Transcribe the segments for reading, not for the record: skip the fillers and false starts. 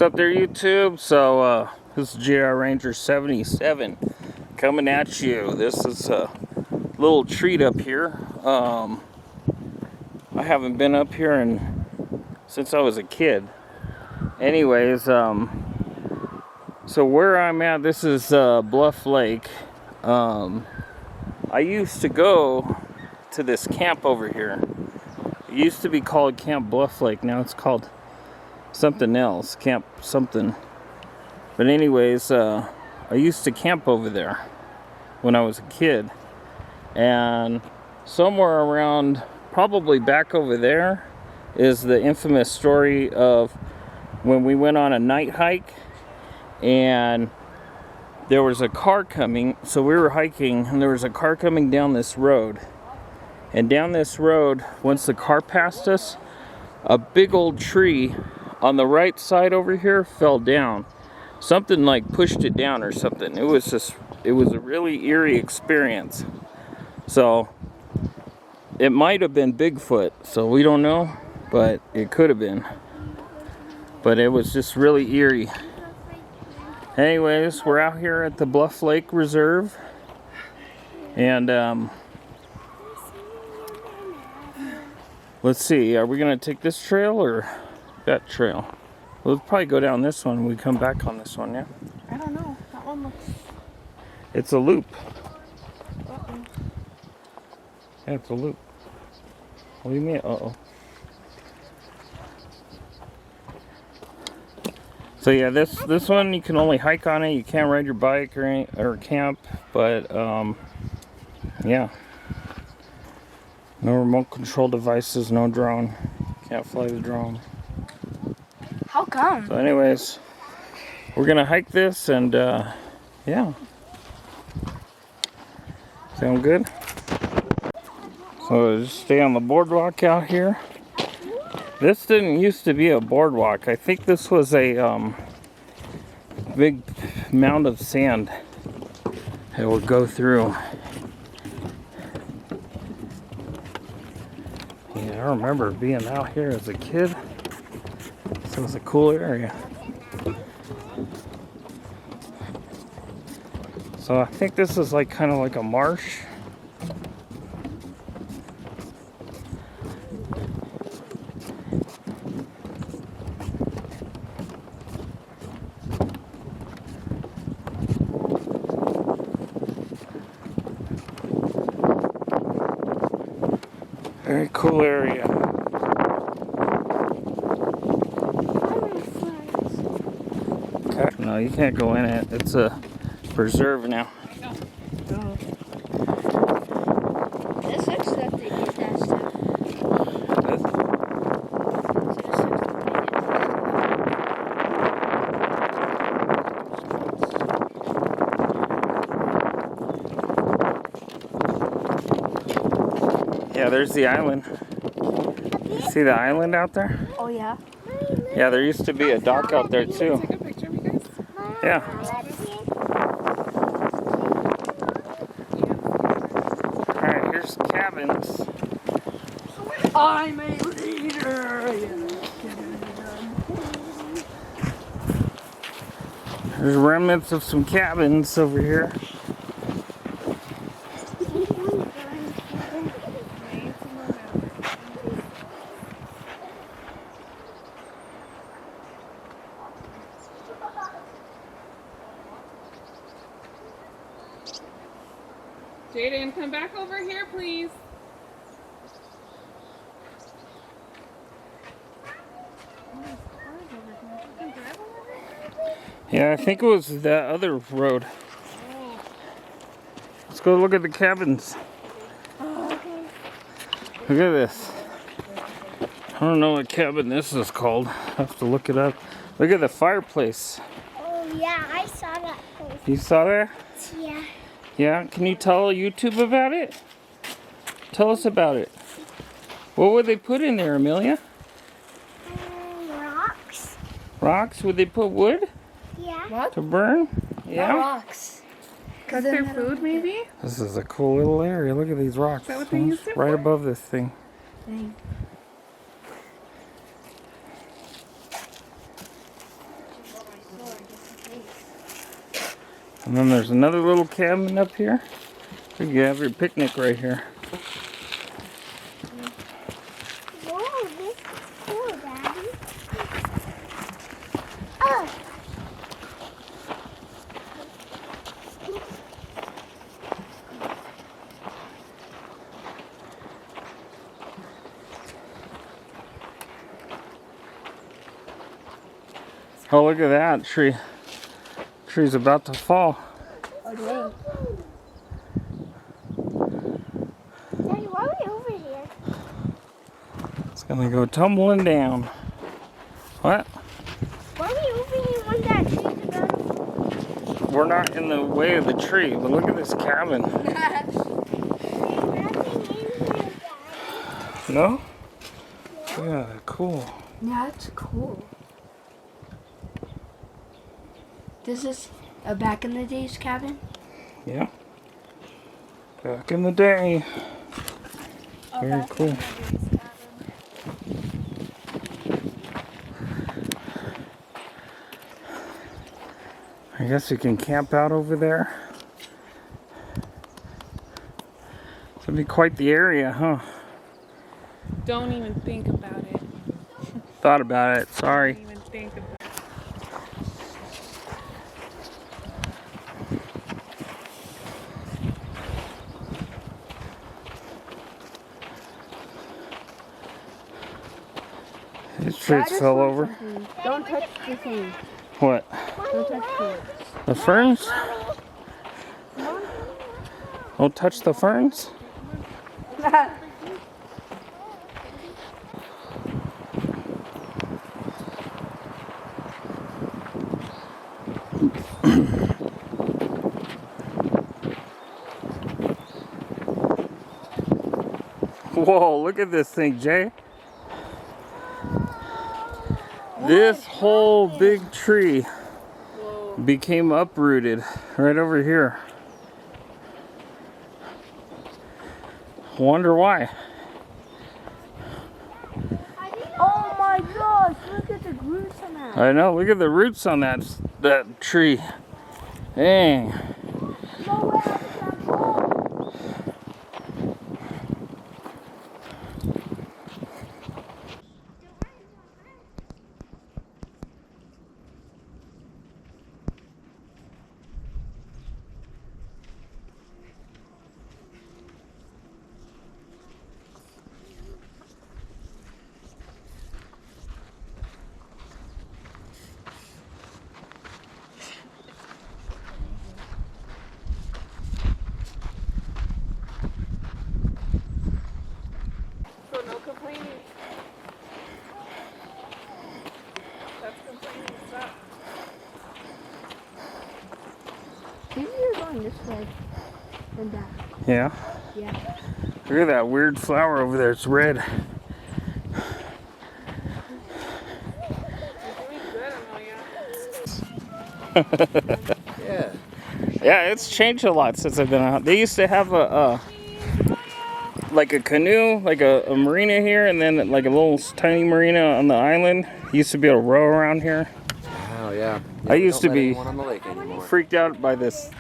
up there, YouTube? So this is JR Ranger 77 coming at you. This is a little treat up here. I haven't been up here since I was a kid. Anyways, so where I'm at, this is Bluff Lake. I used to go to this camp over here. It used to be called Camp Bluff Lake. Now it's called something else, camp something. But anyways, I used to camp over there when I was a kid, and somewhere around, probably back over there, is the infamous story of when we went on a night hike and there was a car coming. So we were hiking and there was a car coming down this road, and down this road, once the car passed us, a big old tree on the right side over here fell down. Something like pushed it down or something. It was a really eerie experience. So it might have been Bigfoot, so we don't know, but it could have been. But it was just really eerie. Anyways, we're out here at the Bluff Lake Reserve, and let's see, are we gonna take this trail or that trail? We'll probably go down this one when we come back on this one, yeah? I don't know. That one looks... It's a loop. Uh-oh. Yeah, it's a loop. What do you mean, uh-oh? So yeah, this one you can only hike on it. You can't ride your bike or camp, but yeah. No remote control devices, no drone. Can't fly the drone. How come? So anyways, we're gonna hike this, and yeah. Sound good? So just stay on the boardwalk out here. This didn't used to be a boardwalk. I think this was a big mound of sand that would go through. Yeah, I remember being out here as a kid. This was a cool area. So I think this is like kind of like a marsh. Very cool area. Okay. No, you can't go in it. It's a preserve now. This looks like they did that stuff. Yeah, there's the island. See the island out there? Oh yeah. Yeah, there used to be a dock out there too. Take a picture of you guys. Yeah. Alright, here's cabins. I'm a leader. There's remnants of some cabins over here. Jaden, come back over here, please. Yeah, I think it was that other road. Let's go look at the cabins. Look at this. I don't know what cabin this is called. I have to look it up. Look at the fireplace. Oh yeah, I saw that place. You saw that? Yeah. Yeah, can you tell YouTube about it? Tell us about it. What would they put in there, Amelia? Rocks. Rocks? Would they put wood Yeah. What? to burn? Yeah. Rocks. Cook their food, maybe? This is a cool little area. Look at these rocks. Is that what they used it right for? above this thing. And then there's another little cabin up here. You can have your picnic right here. Whoa, this is cool, Daddy. Oh. Oh, look at that tree. Tree's about to fall. Oh, dang. Daddy, why are we over here? It's gonna go tumbling down. What? Why are we over here when that tree's about to We're not in the way of the tree, but look at this cabin. There's nothing in here, Daddy. No? Yeah, cool. Yeah, that's cool. This is a back in the days cabin? Yeah. Back in the day. Very cool. I guess you can camp out over there. It's gonna be quite the area, huh? Don't even think about it. Thought about it, sorry. Don't even think about it. These trees fell over. Don't touch the thing. What? Don't touch the The ferns? Don't touch the ferns? Whoa, look at this thing, Jay. This whole big tree became uprooted right over here. Wonder why. Oh my gosh, look at the roots on that. I know, look at the roots on that tree. Dang. No way, I think that's all. So no complaining. That's complaining. Stop. Maybe you're going this way and that. Yeah. Yeah. Look at that weird flower over there. It's red. You're doing good, Amelia. Yeah. Yeah, it's changed a lot since I've been out. They used to have like a canoe, like a marina here, and then like a little tiny marina on the island. You used to be able to row around here. Oh yeah. I used to Don't let be anyone on the lake anymore. freaked out by this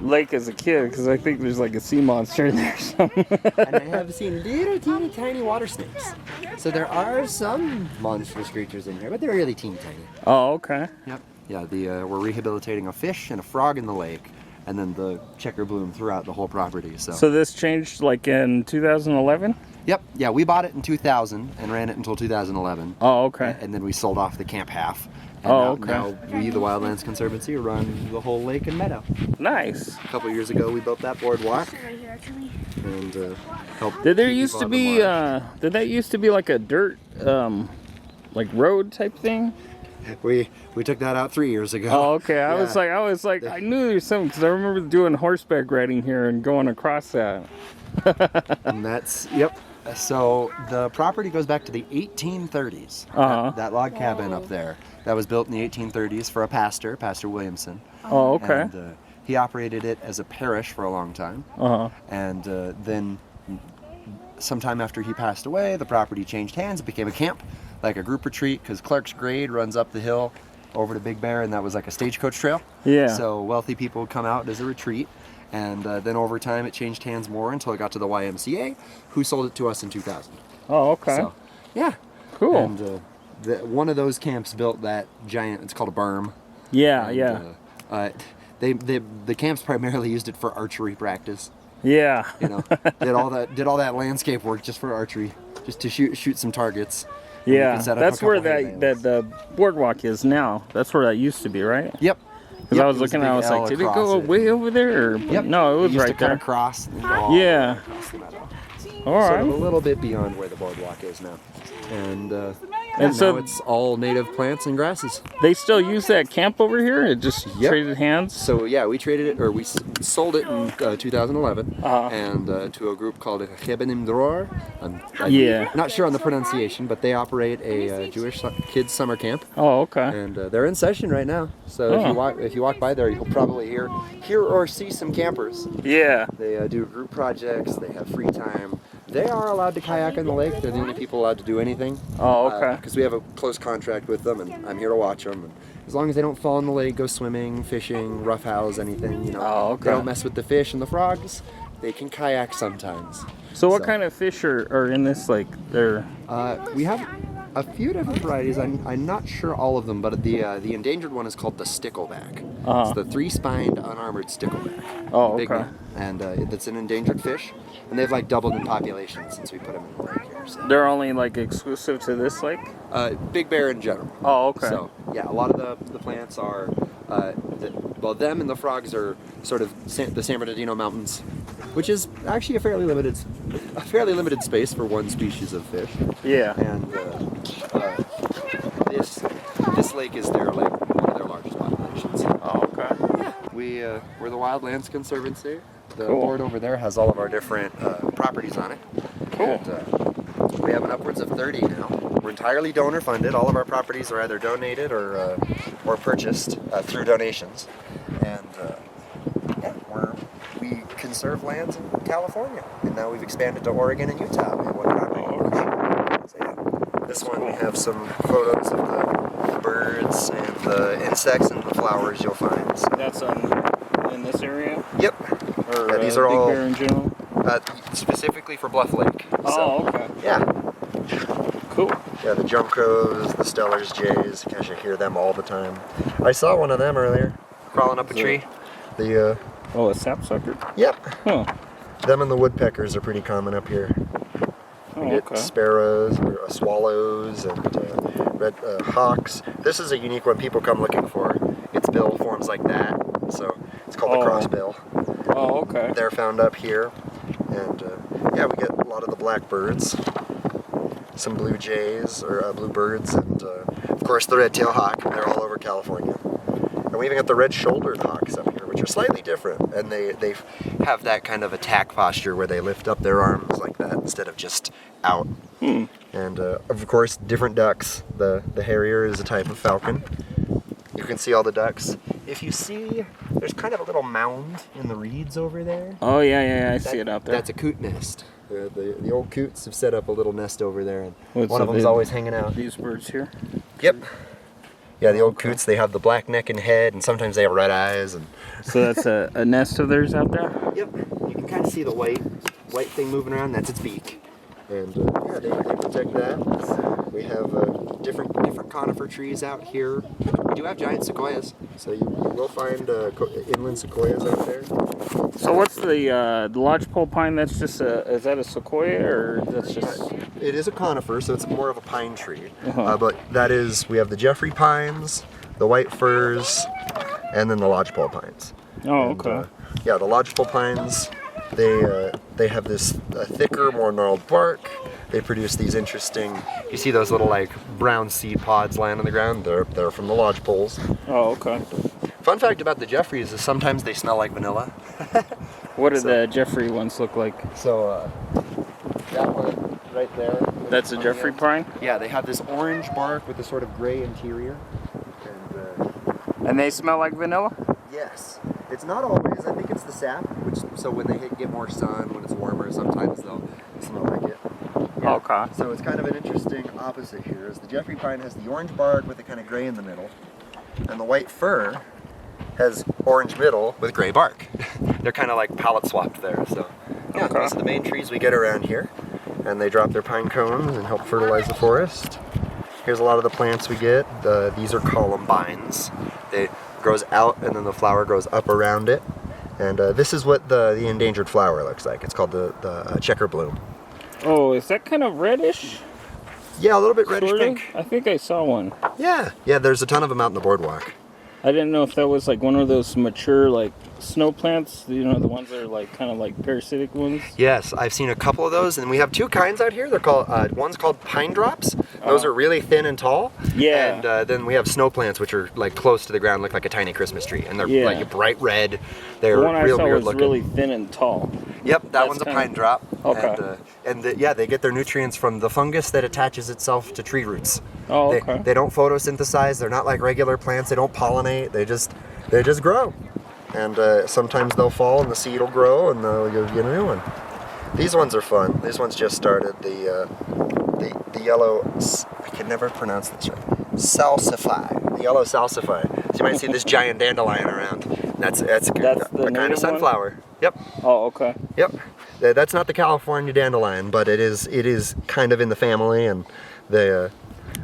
lake as a kid because I think there's like a sea monster in there or something. And I have seen little teeny tiny water snakes. So there are some monstrous creatures in here, but they're really teeny tiny. Oh, okay. Yep. Yeah, we're rehabilitating a fish and a frog in the lake, and then the checker bloom throughout the whole property. So this changed like in 2011? Yep. Yeah, we bought it in 2000 and ran it until 2011. Oh, okay. And then we sold off the camp half. And Oh, now, okay. now we, the Wildlands Conservancy, run the whole lake and meadow. Nice. A couple years ago, we built that boardwalk Right here, actually. and helped. Did there keep used to on the be march. did that used to be like a dirt like road type thing? We took that out 3 years ago. Oh, okay. I Yeah. was like, I knew there was something because I remember doing horseback riding here and going across that. And that's, yep. So the property goes back to the 1830s. Uh-huh. That log cabin up there, that was built in the 1830s for a pastor, Pastor Williamson. Oh, okay. And he operated it as a parish for a long time. Uh-huh. And then sometime after he passed away, the property changed hands. It became a camp, like a group retreat, because Clark's Grade runs up the hill over to Big Bear, and that was like a stagecoach trail. Yeah. So wealthy people would come out as a retreat, and then over time it changed hands more until it got to the YMCA, who sold it to us in 2000. Oh, okay. So, yeah. Cool. And one of those camps built that giant. It's called a berm. Yeah, And, yeah. The camps primarily used it for archery practice. Yeah. You know, did all that landscape work just for archery, just to shoot some targets. And you Yeah. can set up That's a where couple hay bales. the boardwalk is now. That's where that used to be, right? Yep. Because I was looking, I was like, did it go way over there? Or... Yep. No, it was used right to cut there. across. And go all Yeah. across the meadow. All Sort of a right. little bit beyond where the boardwalk is now, and And so now it's all native plants and grasses. they still use that camp over here? It just Yep. traded hands? So yeah, we traded it, or we sold it in 2011, Uh-huh. and to a group called Gebenim Dror. I'm Yeah. not sure on the pronunciation, but they operate a Jewish kids summer camp, Oh, okay. and they're in session right now. So if you walk by there, you'll probably hear or see some campers. Yeah. They do group projects. They have free time. They are allowed to kayak in the lake. They're the only people allowed to do anything. Oh, okay. Because we have a close contract with them, and I'm here to watch them. And as long as they don't fall in the lake, go swimming, fishing, roughhouse, anything, you know. Oh, okay. They don't mess with the fish and the frogs. They can kayak sometimes. So what kind of fish are in this lake? They're... We have a few different varieties. I'm not sure all of them, but the endangered one is called the stickleback. Uh-huh. It's the three-spined, unarmored stickleback. Oh, Big okay. one. And it's an endangered fish, and they've like doubled in population since we put them in the lake here. So. They're only like exclusive to this lake? Big Bear in general. Oh, okay. So yeah, a lot of the plants are, them and the frogs are sort of the San Bernardino Mountains, which is actually a fairly limited space for one species of fish. Yeah. And this lake is one of their largest populations. Oh, okay. We're the Wildlands Conservancy. The Cool. board over there has all of our different properties on it. Cool. And, we have an upwards of 30 now. We're entirely donor funded. All of our properties are either donated or purchased through donations. And we conserve lands in California, and now we've expanded to Oregon and Utah. We have one property. So yeah, this one we have some photos of the birds and the insects and the flowers you'll find. So, That's in this area? yep. Or Yeah, these are Big all Bear in general? specifically for Bluff Lake. Oh, okay. Yeah. Cool. Yeah, the jump crows, the Stellar's jays, you can actually hear them all the time. I saw one of them earlier, crawling up a tree. The Oh, a sapsucker? yep. Huh. Them and the woodpeckers are pretty common up here. Oh, We get okay. sparrows, or, swallows, and red hawks. This is a unique one people come looking for. Its bill forms like that, so it's called the crossbill. Oh, okay. They're found up here, and yeah, we get a lot of the blackbirds, some blue jays or bluebirds, and of course the red-tailed hawk. They're all over California, and we even got the red-shouldered hawks up here, which are slightly different, and they have that kind of attack posture where they lift up their arms like that instead of just out. And of course, different ducks. The harrier is a type of falcon. You can see all the ducks. If you see, there's kind of a little mound in the reeds over there. Oh, yeah, I see it out there. That's a coot nest. The old coots have set up a little nest over there, and What's one of the them's big- always hanging out. These birds here? Yep. Yeah, the old coots, they have the black neck and head, and sometimes they have red eyes. And So that's a nest of theirs out there? yep, you can kind of see the white thing moving around. That's its beak, and yeah, they protect that. We have different conifer trees out here. We do have giant sequoias, so you will find inland sequoias out there. So what's the lodgepole pine? That's just is that a sequoia or that's just... It is a conifer, so it's more of a pine tree. Uh-huh. But we have the Jeffrey pines, the white firs, and then the lodgepole pines. Oh, And, okay. yeah, the lodgepole pines, they have this thicker, more gnarled bark. They produce these interesting, you see those little like brown seed pods lying on the ground? They're from the lodgepoles. Oh, okay. Fun fact about the Jeffreys is sometimes they smell like vanilla. What do the Jeffrey ones look like? So that one right there. That's a Jeffrey pine? Yeah, they have this orange bark with a sort of gray interior. And And they smell like vanilla? yes, it's not always. I think it's the sap, so when they get more sun, when it's warmer, sometimes they'll smell like it. Yeah. Okay. So it's kind of an interesting opposite here. Is the Jeffrey pine has the orange bark with the kind of gray in the middle, And the white fir has orange middle with gray bark. They're kind of like palette swapped there. So yeah, Okay. those are the main trees we get around here. And they drop their pine cones and help fertilize the forest. Here's a lot of the plants we get. These are columbines. They grows out and then the flower grows up around it. And this is what the endangered flower looks like. It's called the checker bloom. Oh, is that kind of reddish? Yeah, a little bit reddish Sort of? pink. I think I saw one. Yeah, there's a ton of them out in the boardwalk. I didn't know if that was like one of those mature like snow plants, you know, the ones that are like kind of like parasitic ones. Yes, I've seen a couple of those, and we have two kinds out here. They're called one's called pine drops. Those are really thin and tall. Yeah. And then we have snow plants, which are like close to the ground, look like a tiny Christmas tree, and they're Yeah. like bright red. They're The one I real saw weird was looking. really thin and tall. Yep, that That's one's a kinda- pine drop. Okay. Yeah, they get their nutrients from the fungus that attaches itself to tree roots. Oh, They, okay. they don't photosynthesize. They're not like regular plants. They don't pollinate. They just grow. And sometimes they'll fall and the seed will grow and you'll get a new one. These ones are fun. These ones just started. The yellow, I can never pronounce this right. Salsify. The yellow salsify. So you might see this giant dandelion around. That's That's a the kind native of sunflower. Yep. Oh, okay. Yep. That's not the California dandelion, but it is kind of in the family, and they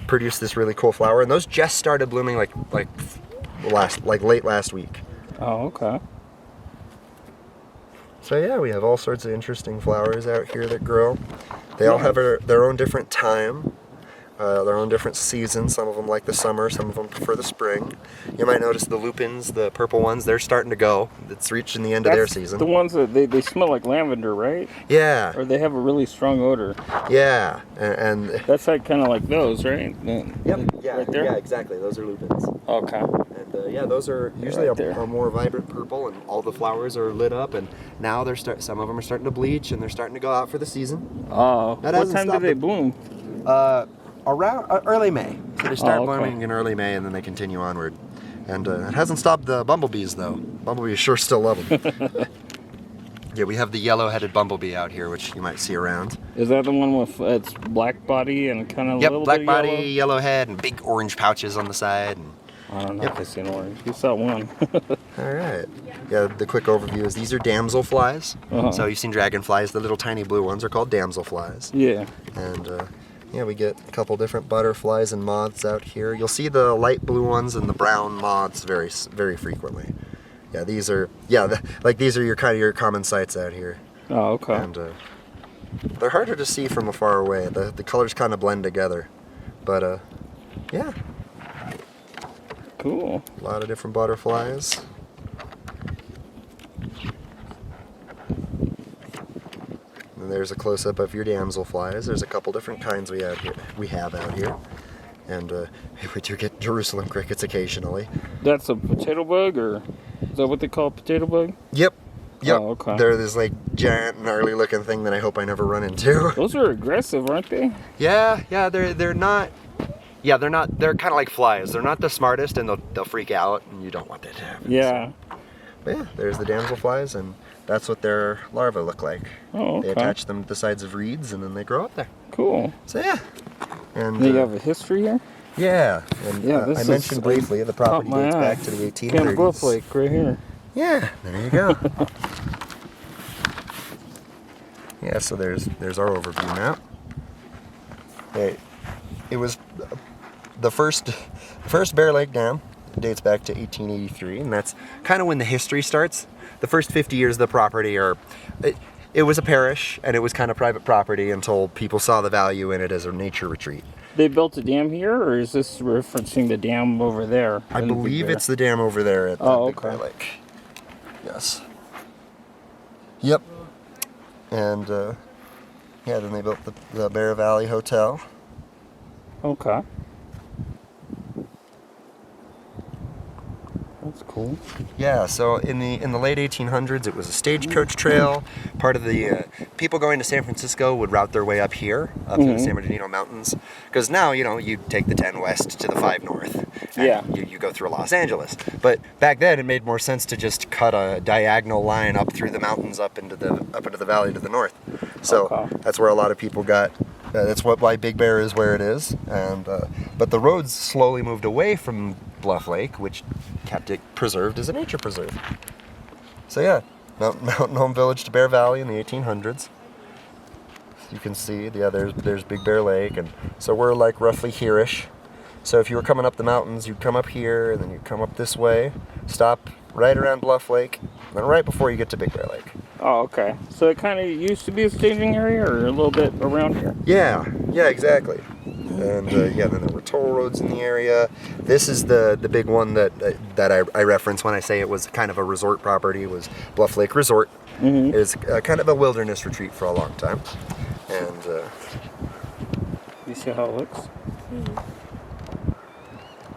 produce this really cool flower. And those just started blooming like late last week. Oh, okay. So yeah, we have all sorts of interesting flowers out here that grow. They all have their own different time, their own different seasons. Some of them like the summer, some of them prefer the spring. You might notice the lupins, the purple ones, they're starting to go. It's reaching the end of their season. The ones that they smell like lavender, right? Yeah, Or they have a really strong odor. yeah, and That's like kind of like those, right? yep, yeah, Right there? yeah, exactly. Those are lupins. Okay. And yeah, those are usually right there. a more vibrant purple, and all the flowers are lit up. And now some of them are starting to bleach, and they're starting to go out for the season. Oh, That what hasn't time do stopped they the- bloom? Around early May. So they start Oh, okay. blooming in early May, and then they continue onward. And it hasn't stopped the bumblebees, though. Bumblebees sure still love them. Yeah, we have the yellow-headed bumblebee out here, which you might see around. Is that the one with its black body and kind of a Yep, little black bit body, yellow? yellow head, and big orange pouches on the side. And I don't know Yep. if I see an orange. You saw one. all right. Yeah, the quick overview is these are damselflies. Uh-huh. So you've seen dragonflies. The little tiny blue ones are called damselflies. Yeah. And yeah, we get a couple different butterflies and moths out here. You'll see the light blue ones and the brown moths very frequently. Yeah, these are these are your common sights out here. Oh, okay. And they're harder to see from afar away. The colors kind of blend together. But yeah, Cool. a lot of different butterflies. And there's a close-up of your damselflies. There's a couple different kinds we have out here. And we do get Jerusalem crickets occasionally. That's a potato bug, or is that what they call a potato bug? Yep. Oh, okay. They're this like giant, gnarly looking thing that I hope I never run into. Those are aggressive, aren't they? Yeah, they're not. Yeah, they're not. They're kind of like flies. They're not the smartest, and they'll freak out, and you don't want that to happen. Yeah. But yeah, there's the damselflies, and that's what their larvae look like. Oh, They okay. attach them to the sides of reeds, and then they grow up there. Cool. So yeah. And Do you have a history here? yeah, and Yeah, this I is- mentioned briefly the property caught my dates eye. back to the 1830s. Camp Bluff Lake, right here. Yeah, there you go. Yeah, so there's our overview map. It was the first Bear Lake Dam dates back to 1883, and that's kind of when the history starts. The first 50 years of the property it was a parish, and it was kind of private property until people saw the value in it as a nature retreat. They built a dam here, or is this referencing the dam over there? I in the Big believe Bear? it's the dam over there at the Oh, Big Bear okay. Lake. Yes. Yep. And yeah, then they built the Bear Valley Hotel. Okay. That's cool. Yeah, so in the late 1800s, it was a stagecoach trail. Part of the people going to San Francisco would route their way up here, up to the San Bernardino Mountains, because now you take the 10 west to the 5 north. And Yeah. you go through Los Angeles. But back then, it made more sense to just cut a diagonal line up through the mountains, up into the valley to the north. So Okay. that's where a lot of people got That's why Big Bear is where it is. And but the roads slowly moved away from Bluff Lake, which kept it preserved as a nature preserve. So yeah, Mountain Home Village to Bear Valley in the 1800s. You can see, yeah, there's Big Bear Lake, and so we're like roughly here-ish. So if you were coming up the mountains, you'd come up here, and then you'd come up this way, stop right around Bluff Lake, then right before you get to Big Bear Lake. Oh, okay. So it kind of used to be a staging area, or a little bit around here? Yeah, exactly. And yeah, then there were toll roads in the area. This is the big one that I reference when I say it was kind of a resort property, was Bluff Lake Resort. Mm-hmm. It was kind of a wilderness retreat for a long time. And You see how it looks?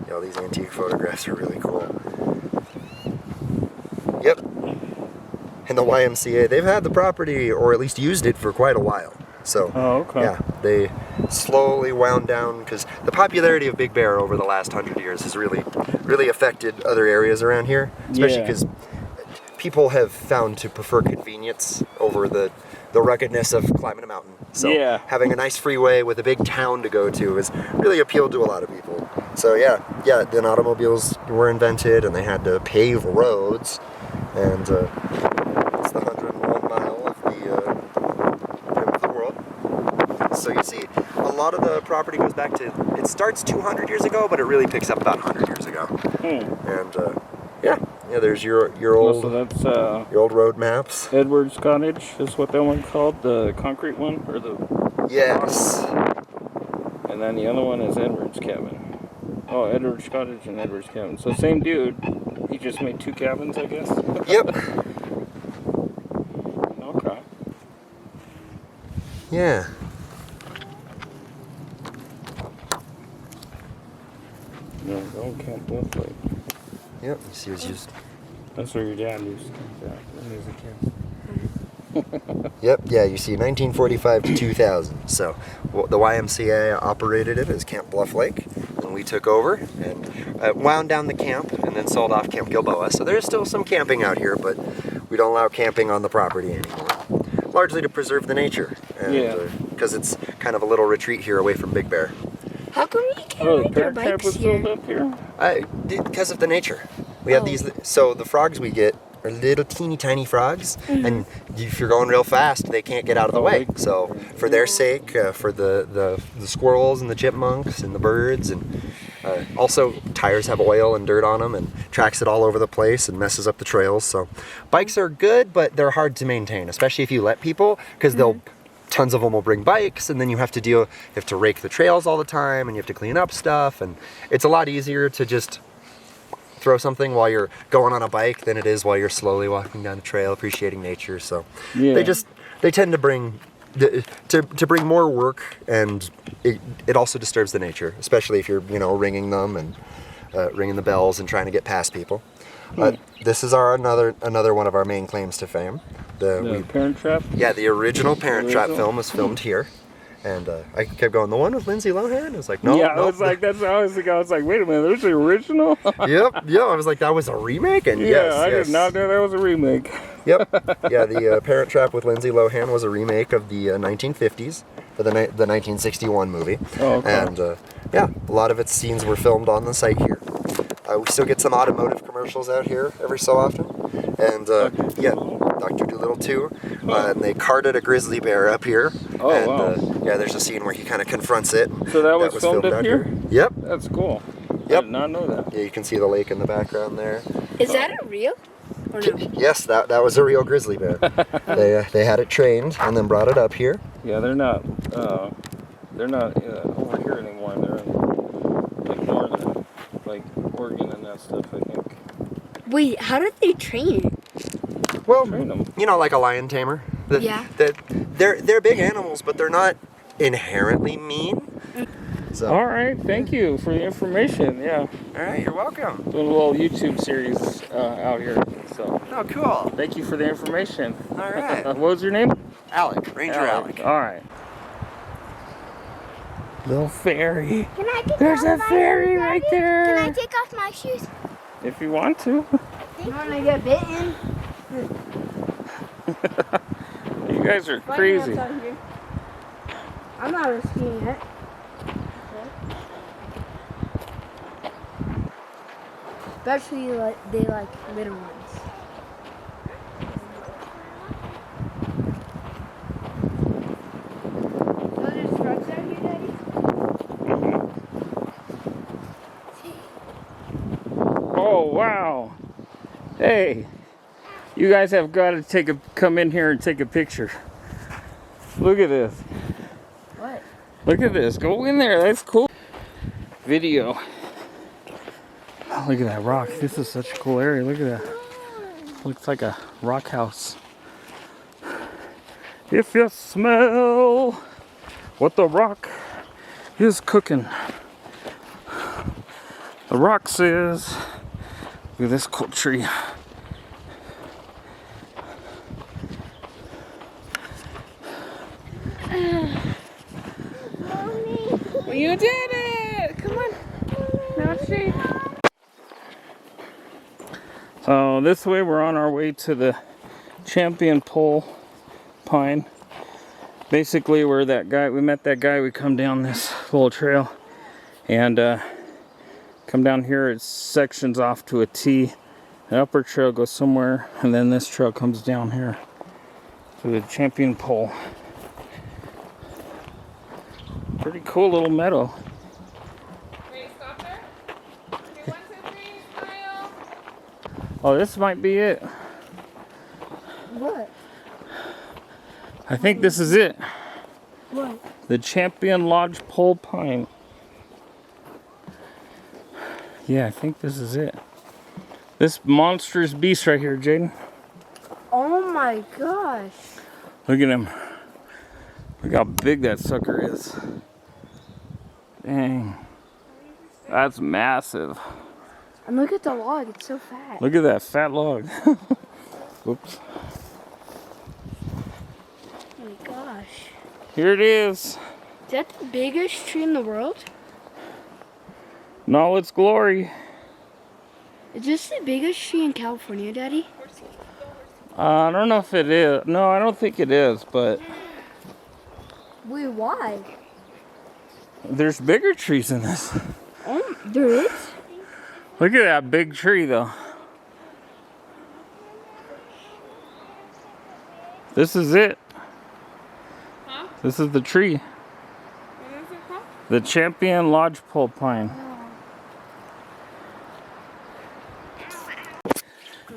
yeah, these antique photographs are really cool. Yep. And the YMCA, they've had the property, or at least used it, for quite a while. So, Oh, okay. yeah, they slowly wound down, because the popularity of Big Bear over the last 100 years has really affected other areas around here, especially Yeah. because people have found to prefer convenience over the ruggedness of climbing a mountain. So Yeah. having a nice freeway with a big town to go to has really appealed to a lot of people. So yeah, then automobiles were invented, and they had to pave roads, and it's the 101 mile of the world. So you see, a lot of the property goes back to, it starts 200 years ago, but it really picks up about 100 years ago. And yeah, there's your old So that's your old road maps. Edwards Cottage is what that one called, the concrete one, or the, Yes. and then the other one is Edwards Cabin. Oh, Edwards Cottage and Edwards Cabin. So same dude. He just made two cabins, I guess. Yep. Okay. Yeah. No, don't Camp Bluff Lake. Yep. You see, it's used. That's where your dad used to camp at when he was a kid. Yep. Yeah. You see, 1945 to 2000. So the YMCA operated it as Camp Bluff Lake, and we took over and wound down the camp, and then sold off Camp Gilboa. So there is still some camping out here, but we don't allow camping on the property anymore. Largely to preserve the nature, and Yeah. because it's kind of a little retreat here away from Big Bear. How come you can't Oh, the ride your parent trap bikes was here? built up here? Because of the nature. We have these, so the frogs we get are little teeny tiny frogs, and if you're going real fast, they can't get out of the way. So for their sake, for the squirrels and the chipmunks and the birds, and also tires have oil and dirt on them, and tracks it all over the place and messes up the trails. So bikes are good, but they're hard to maintain, especially if you let people, because tons of them will bring bikes, and then you have to rake the trails all the time, and you have to clean up stuff, and it's a lot easier to just throw something while you're going on a bike than it is while you're slowly walking down the trail, appreciating nature. So Yeah. they tend to bring to bring more work, and it also disturbs the nature, especially if you're ringing them and ringing the bells and trying to get past people. This is another one of our main claims to fame. The Parent Trap? Yeah, the original Parent Trap Original? film was filmed here. And I kept going, the one with Lindsay Lohan? I was like, no. Yeah, no. I was like, that's how I was thinking. I was like, wait a minute, there's the original? Yep. I was like, that was a remake? And Yeah, yes, I yes. did not know that was a remake. Yep. Yeah, the Parent Trap with Lindsay Lohan was a remake of the 1950s, for the 1961 movie. Oh, okay. And yeah, a lot of its scenes were filmed on the site here. We still get some automotive commercials out here every so often. And yeah, Dr. Dolittle 2. And they carted a grizzly bear up here. Oh, and, wow. Yeah, there's a scene where he kind of confronts it. So that was filmed up out here? Yep. That's cool. I Yep. did not know that. Yeah, you can see the lake in the background there. Is that a real? Or no? Yes, that was a real grizzly bear. They had it trained and then brought it up here. Yeah, they're not over here anymore. They're in like northern, like Oregon and that stuff, I think. Wait, how did they train it? Well, Train 'em. like a lion tamer. Yeah. They're big animals, but they're not inherently mean. So. All right, thank you for the information. Yeah, All right, you're welcome. doing a little YouTube series out here. So Oh, cool. thank you for the information. All right. What was your name? Alec, Ranger Alec. All right. Little ferry. Can I take There's off a my ferry shoes, right Daddy? there. Can I take off my shoes? If you want to. You want to get bitten? You guys are crazy. I I'm not risking it. Especially they like little ones. So there's trucks out here, Daddy? Oh wow! Hey, you guys have got to come in here and take a picture. Look at this. What? Look at this. Go in there. That's cool. Video. Oh, look at that rock. This is such a cool area. Look at that. Looks like a rock house. If you smell what the rock is cooking, the rock says, look at this cool tree. Well, you did it! Come on. Now shake. So this way we're on our way to the Champion Pole Pine. Basically where we met that guy, we come down this little trail and come down here, it sections off to a T. The upper trail goes somewhere and then this trail comes down here to the Champion Pole. Pretty cool little meadow. Ready to stop there? Okay, 1, 2, 3, smile. Oh, this might be it. What? I think this is it. What? The Champion Lodge Pole Pine. Yeah, I think this is it. This monstrous beast right here, Jaden. Oh my gosh. Look at him. Look how big that sucker is. Dang. That's massive. And look at the log, it's so fat. Look at that fat log. Whoops. Oh my gosh. Here it is. Is that the biggest tree in the world? In all its glory. Is this the biggest tree in California, Daddy? I don't know if it is. No, I don't think it is, but Wait, why? there's bigger trees than this. Oh, there is? Look at that big tree, though. This is it. Huh? This is the tree. What is it called? The Champion Lodgepole Pine.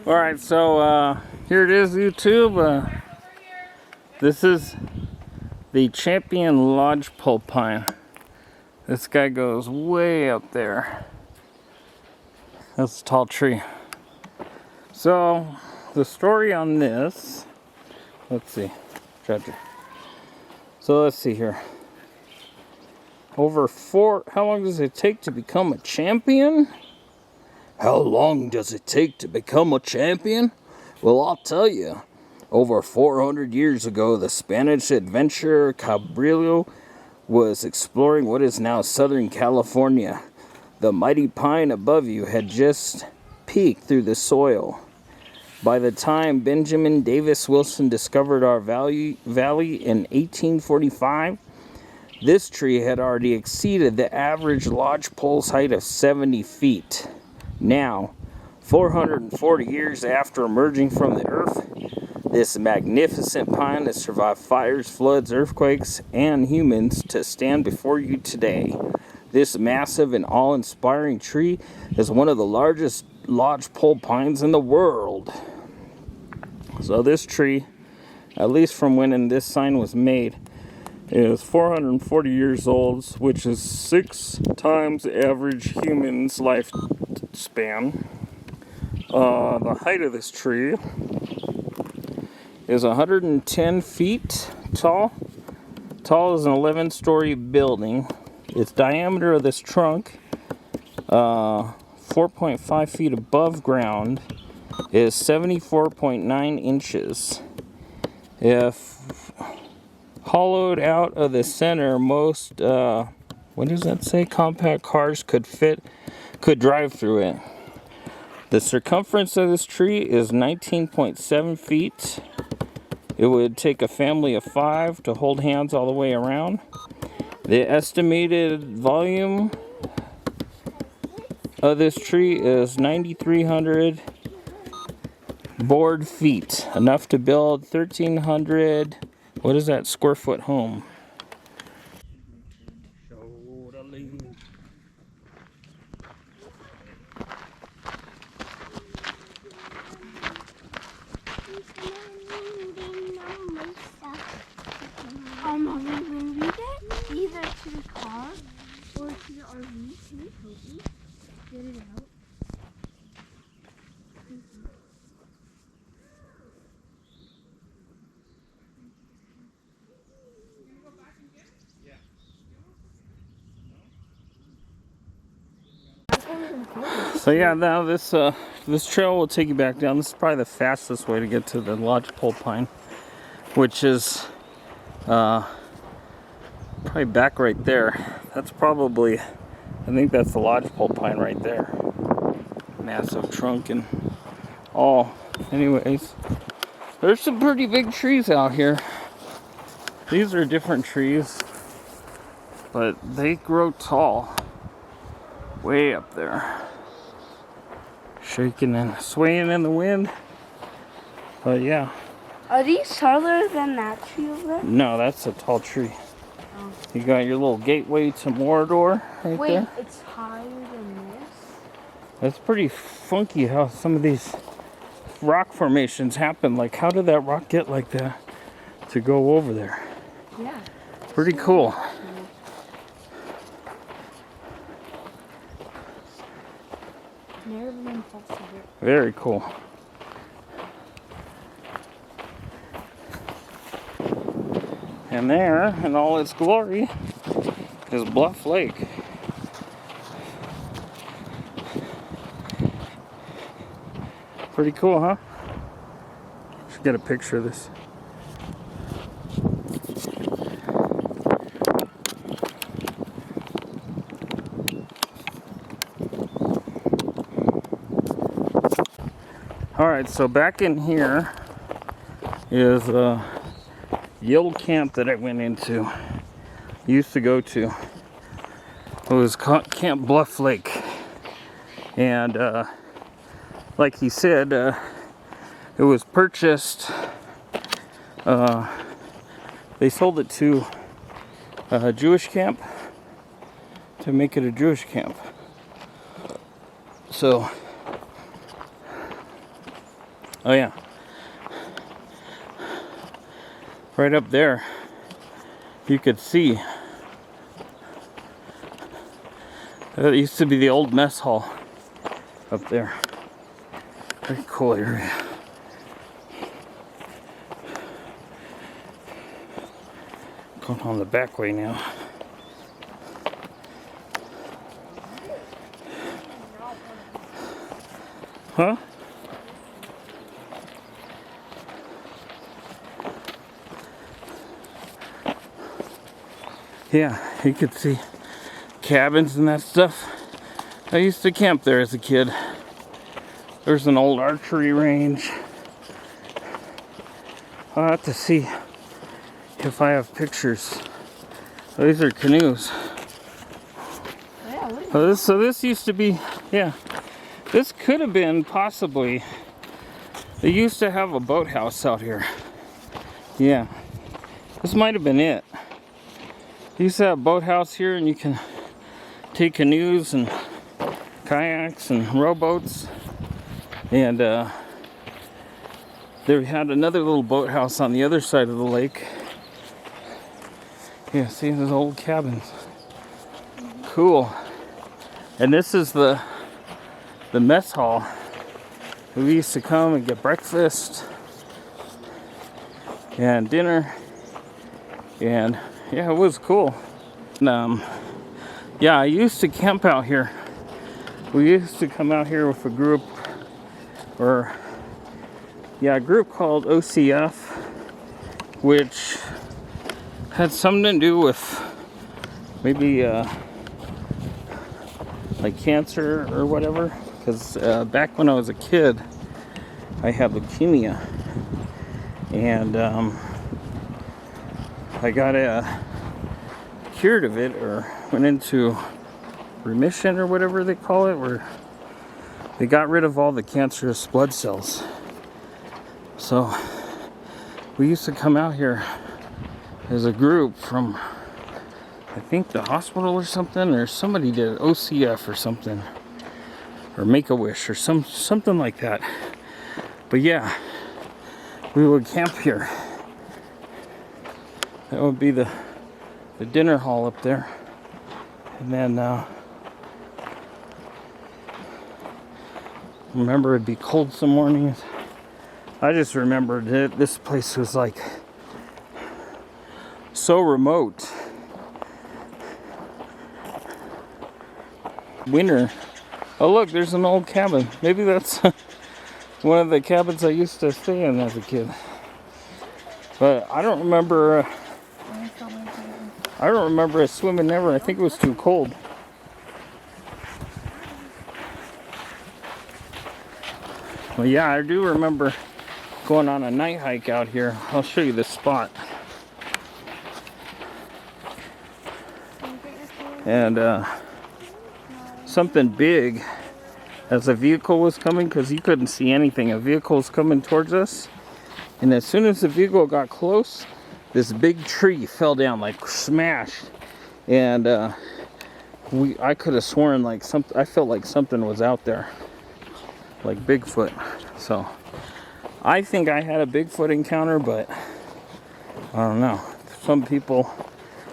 Alright, so here it is, YouTube. This is the Champion Lodgepole Pine. This guy goes way up there. That's a tall tree. So, the story on this, let's see. So let's see here. How long does it take to become a champion? How long does it take to become a champion? Well, I'll tell you. Over 400 years ago, the Spanish adventurer Cabrillo was exploring what is now Southern California. The mighty pine above you had just peeked through the soil. By the time Benjamin Davis Wilson discovered our valley in 1845, this tree had already exceeded the average lodgepole's height of 70 feet. Now, 440 years after emerging from the earth, this magnificent pine has survived fires, floods, earthquakes, and humans to stand before you today. This massive and awe-inspiring tree is one of the largest lodgepole pines in the world. So this tree, at least from when this sign was made, is 440 years old, which is 6 times the average human's lifespan. The height of this tree is 110 feet tall. Tall as an 11-story building. Its diameter of this trunk, 4.5 feet above ground, is 74.9 inches. If hollowed out of the center, most, what does that say? Compact cars could drive through it. The circumference of this tree is 19.7 feet. It would take a family of 5 to hold hands all the way around. The estimated volume of this tree is 9,300 board feet, enough to build 1,300, what is that, square foot home. When we get either to the car or to the RV, can you help me get it out? So yeah, now this trail will take you back down. This is probably the fastest way to get to the lodgepole pine, which is probably back right there. That's probably, I think that's the lodgepole pine right there. Massive trunk and all. Anyways, there's some pretty big trees out here. These are different trees, but they grow tall. Way up there. Shaking and swaying in the wind. But yeah. Are these taller than that tree over there? No, that's a tall tree. Oh. You got your little gateway to Mordor right Wait, there. it's higher than this? That's pretty funky how some of these rock formations happen. Like, how did that rock get like that to go over there? Yeah. Pretty cool. Never been possible. Very cool. And there, in all its glory, is Bluff Lake. Pretty cool, huh? Should get a picture of this. Alright, so back in here is a old camp that I went into. Used to go to. It was Camp Bluff Lake. And like he said, it was purchased. They sold it to a Jewish camp to make it a Jewish camp. So, oh yeah. Right up there, you could see. That used to be the old mess hall up there. Very cool area. Going on the back way now. Huh? Yeah, you could see cabins and that stuff. I used to camp there as a kid. There's an old archery range. I'll have to see if I have pictures. These are canoes. Yeah, So this used to be, yeah. This could have been possibly, they used to have a boathouse out here. Yeah. This might have been it. They used to have a boathouse here, and you can take canoes and kayaks and rowboats. And they had another little boathouse on the other side of the lake. Yeah, see those old cabins. Cool. And this is the mess hall. We used to come and get breakfast and dinner. And yeah, it was cool. And, yeah, I used to camp out here. We used to come out here with a group, or yeah, a group called OCF, which had something to do with maybe like cancer or whatever. Because back when I was a kid, I had leukemia, and I got a cured of it or went into remission or whatever they call it, where they got rid of all the cancerous blood cells. So we used to come out here as a group from, I think, the hospital or something, or somebody did OCF or something, or Make-A-Wish or something like that. But yeah, we would camp here. That would be the dinner hall up there. And then remember, it'd be cold some mornings. I just remembered that this place was like so remote. Winter. Oh look, there's an old cabin. Maybe that's one of the cabins I used to stay in as a kid. But I don't remember us swimming ever. I think it was too cold. Well, yeah, I do remember going on a night hike out here. I'll show you this spot. And something big, as a vehicle was coming, because you couldn't see anything. A vehicle was coming towards us, and as soon as the vehicle got close, this big tree fell down, like smashed. And I could have sworn like I felt like something was out there, like Bigfoot. So I think I had a Bigfoot encounter, but I don't know. Some people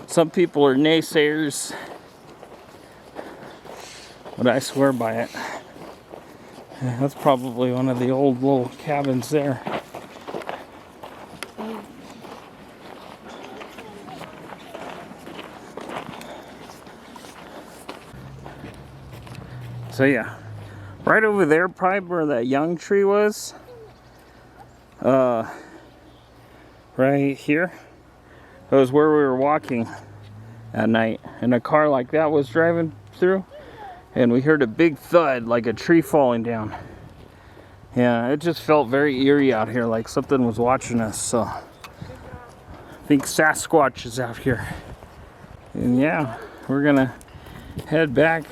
are naysayers, but I swear by it. Yeah, that's probably one of the old little cabins there. So yeah, right over there, probably where that young tree was, right here, that was where we were walking at night, and a car like that was driving through, and we heard a big thud, like a tree falling down. Yeah, it just felt very eerie out here, like something was watching us. So I think Sasquatch is out here. And yeah, we're gonna head back.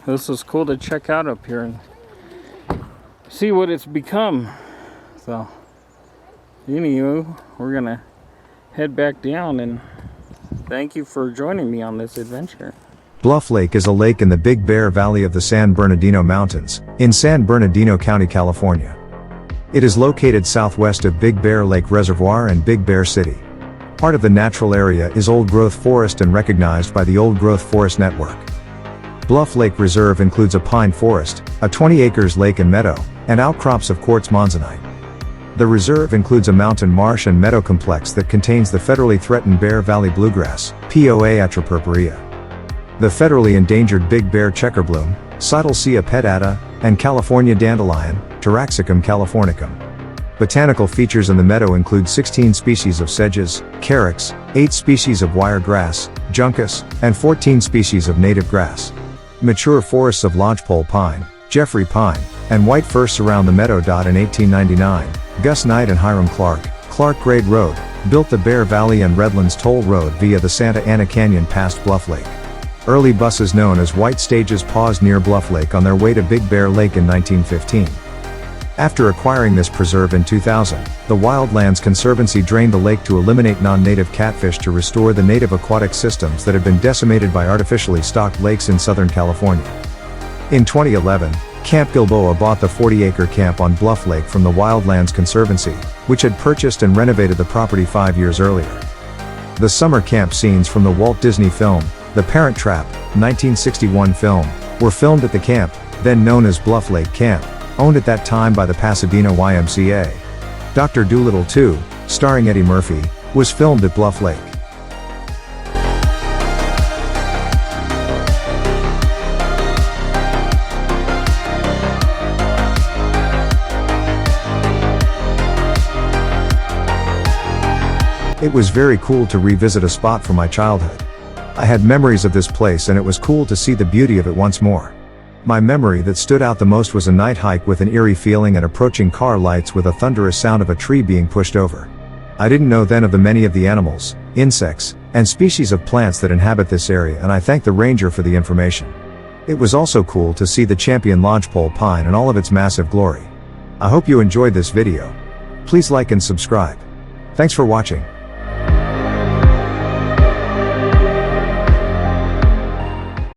This was cool to check out up here and see what it's become. So anywho, we're gonna head back down, and thank you for joining me on this adventure. Bluff Lake is a lake in the Big Bear Valley of the San Bernardino Mountains, in San Bernardino County, California. It is located southwest of Big Bear Lake Reservoir and Big Bear City. Part of the natural area is old-growth forest and recognized by the Old Growth Forest Network. Bluff Lake Reserve includes a pine forest, a 20 acres lake and meadow, and outcrops of quartz monzonite. The reserve includes a mountain marsh and meadow complex that contains the federally threatened Bear Valley bluegrass, POA atropurpurea. The federally endangered Big Bear checkerbloom, Sidlesea pedata, and California dandelion, Taraxacum californicum. Botanical features in the meadow include 16 species of sedges, carex, 8 species of wiregrass, juncus, and 14 species of native grass. Mature forests of lodgepole pine, Jeffrey pine, and white fir surround the meadow. In 1899, Gus Knight and Hiram Clark Grade Road, built the Bear Valley and Redlands Toll Road via the Santa Ana Canyon past Bluff Lake. Early buses known as White Stages paused near Bluff Lake on their way to Big Bear Lake in 1915. After acquiring this preserve in 2000, the Wildlands Conservancy drained the lake to eliminate non-native catfish to restore the native aquatic systems that had been decimated by artificially stocked lakes in Southern California. In 2011, Camp Gilboa bought the 40-acre camp on Bluff Lake from the Wildlands Conservancy, which had purchased and renovated the property 5 years earlier. The summer camp scenes from the Walt Disney film, The Parent Trap, 1961 film, were filmed at the camp, then known as Bluff Lake Camp, owned at that time by the Pasadena YMCA. Dr. Dolittle 2, starring Eddie Murphy, was filmed at Bluff Lake. It was very cool to revisit a spot from my childhood. I had memories of this place, and it was cool to see the beauty of it once more. My memory that stood out the most was a night hike with an eerie feeling and approaching car lights with a thunderous sound of a tree being pushed over. I didn't know then of the many of the animals, insects, and species of plants that inhabit this area, and I thank the ranger for the information. It was also cool to see the champion lodgepole pine in all of its massive glory. I hope you enjoyed this video. Please like and subscribe. Thanks for watching.